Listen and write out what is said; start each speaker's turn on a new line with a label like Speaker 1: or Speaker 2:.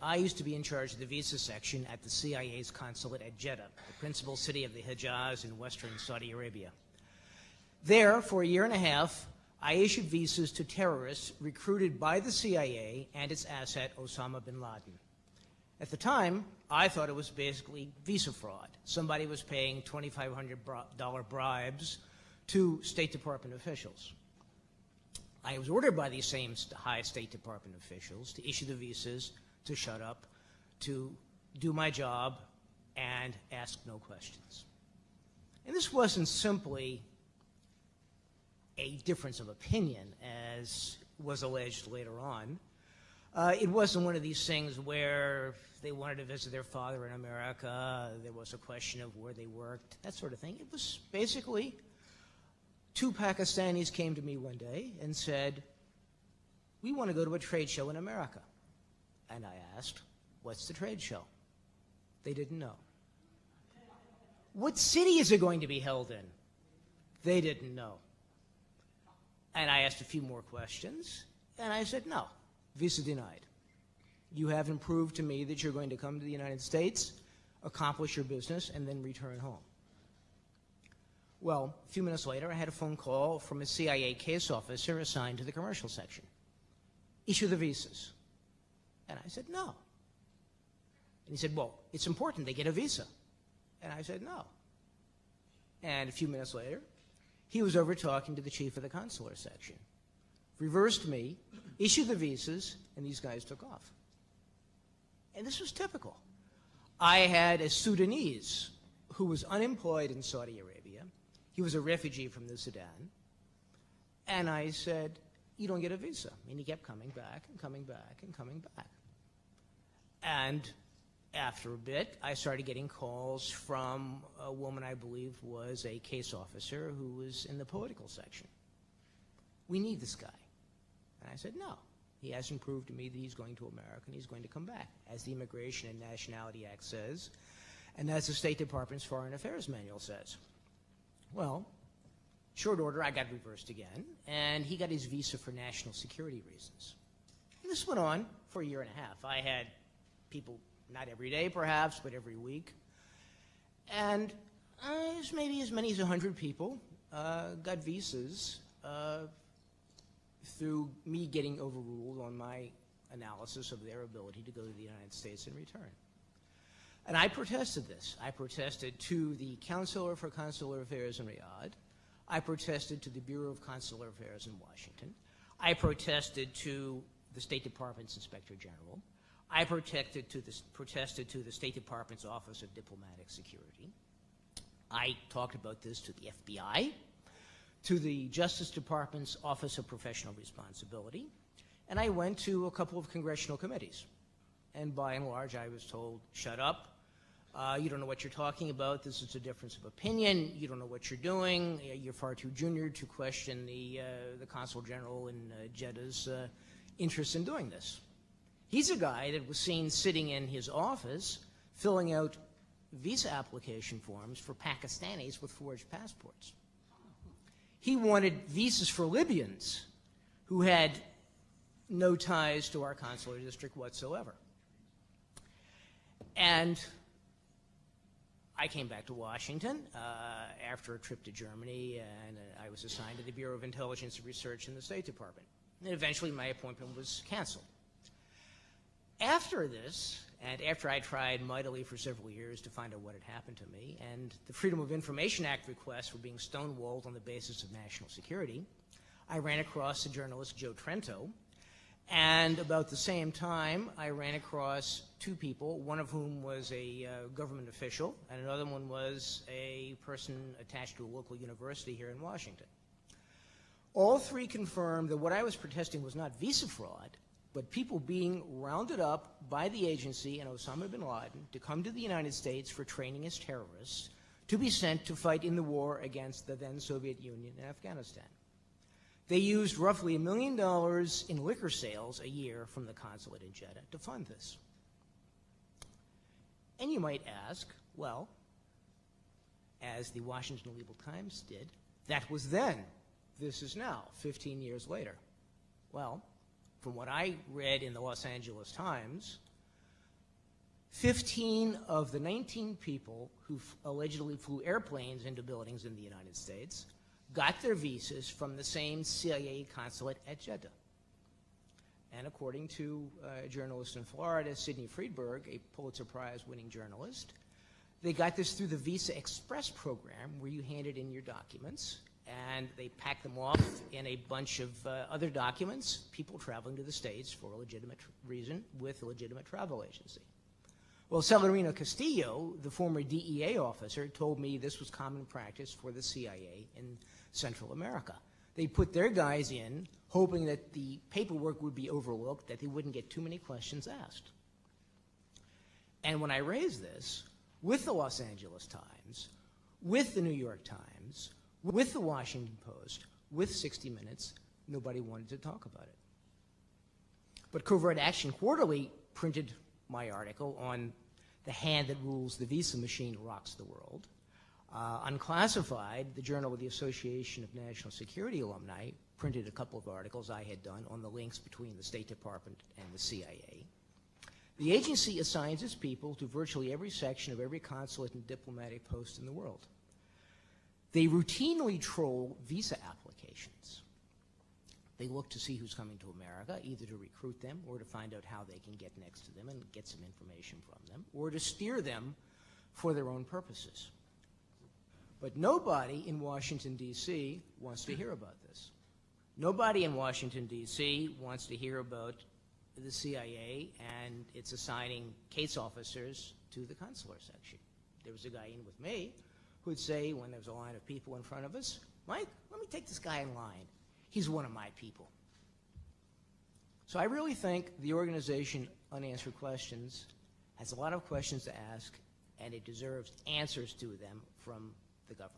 Speaker 1: I used to be in charge of the visa section at the CIA's consulate at Jeddah, the principal city of the Hijaz in western Saudi Arabia. There, for a year and a half, I issued visas to terrorists recruited by the CIA and its asset, Osama bin Laden. At the time, I thought it was basically visa fraud. Somebody was paying $2,500 bribes to State Department officials. I was ordered by these same high State Department officials to issue the visas, to shut up, to do my job, and ask no questions. And this wasn't simply a difference of opinion, as was alleged later on. It wasn't one of these things where they wanted to visit their father in America, there was a question of where they worked, that sort of thing. It was basically two Pakistanis came to me one day and said, we want to go to a trade show in America. And I asked, what's the trade show? They didn't know. What city is it going to be held in? They didn't know. And I asked a few more questions, and I said, no, visa denied. You haven't proved to me that you're going to come to the United States, accomplish your business, and then return home. Well, a few minutes later, I had a phone call from a CIA case officer assigned to the commercial section. Issue the visas. And I said, no. And he said, well, it's important they get a visa. And I said, no. And a few minutes later, he was over talking to the chief of the consular section. Reversed me, issued the visas, and these guys took off. And this was typical. I had a Sudanese who was unemployed in Saudi Arabia. He was a refugee from the Sudan. And I said, you don't get a visa. And he kept coming back and coming back and coming back. And after a bit, I started getting calls from a woman I believe was a case officer who was in the political section. We need this guy. And I said, no. He hasn't proved to me that he's going to America and he's going to come back, as the Immigration and Nationality Act says, and as the State Department's Foreign Affairs Manual says. Well, short order, I got reversed again, and he got his visa for national security reasons. And this went on for a year and a half. I had people, not every day perhaps, but every week. And maybe as many as 100 people got visas through me getting overruled on my analysis of their ability to go to the United States and return. And I protested this. I protested to the Counselor for Consular Affairs in Riyadh. I protested to the Bureau of Consular Affairs in Washington. I protested to the State Department's Inspector General. I protested to the State Department's Office of Diplomatic Security. I talked about this to the FBI, to the Justice Department's Office of Professional Responsibility, and I went to a couple of congressional committees. And by and large, I was told, shut up. You don't know what you're talking about. This is a difference of opinion. You don't know what you're doing. You're far too junior to question the Consul General in Jeddah's interest in doing this. He's a guy that was seen sitting in his office filling out visa application forms for Pakistanis with forged passports. He wanted visas for Libyans who had no ties to our consular district whatsoever. And I came back to Washington after a trip to Germany, and I was assigned to the Bureau of Intelligence and Research in the State Department. And eventually my appointment was canceled. After this, and after I tried mightily for several years to find out what had happened to me, and the Freedom of Information Act requests were being stonewalled on the basis of national security, I ran across the journalist Joe Trento, and about the same time, I ran across two people, one of whom was a government official, and another one was a person attached to a local university here in Washington. All three confirmed that what I was protesting was not visa fraud, but people being rounded up by the agency and Osama bin Laden to come to the United States for training as terrorists to be sent to fight in the war against the then Soviet Union and Afghanistan. They used roughly $1 million in liquor sales a year from the consulate in Jeddah to fund this. And you might ask, well, as the Washington Legal Times did, that was then. This is now, 15 years later. Well, from what I read in the Los Angeles Times, 15 of the 19 people who allegedly flew airplanes into buildings in the United States got their visas from the same CIA consulate at Jeddah. And according to a journalist in Florida, Sidney Friedberg, a Pulitzer Prize-winning journalist, they got this through the Visa Express program, where you handed in your documents, and they packed them off in a bunch of other documents, people traveling to the States for a legitimate reason with a legitimate travel agency. Well, Celerino Castillo, the former DEA officer, told me this was common practice for the CIA in Central America. They put their guys in, hoping that the paperwork would be overlooked, that they wouldn't get too many questions asked. And when I raised this with the Los Angeles Times, with the New York Times, with the Washington Post, with 60 Minutes, nobody wanted to talk about it. But Covert Action Quarterly printed my article on the hand that rules the visa machine rocks the world. Unclassified, the Journal of the Association of National Security Alumni, printed a couple of articles I had done on the links between the State Department and the CIA. The agency assigns its people to virtually every section of every consulate and diplomatic post in the world. They routinely troll visa applications. They look to see who's coming to America, either to recruit them or to find out how they can get next to them and get some information from them, or to steer them for their own purposes. But nobody in Washington, D.C. wants to hear about this. Nobody in Washington, D.C. wants to hear about the CIA and its assigning case officers to the consular section. There was a guy in with me who would say, when there was a line of people in front of us, "Mike, let me take this guy in line. He's one of my people." So I really think the organization Unanswered Questions has a lot of questions to ask, and it deserves answers to them from the government.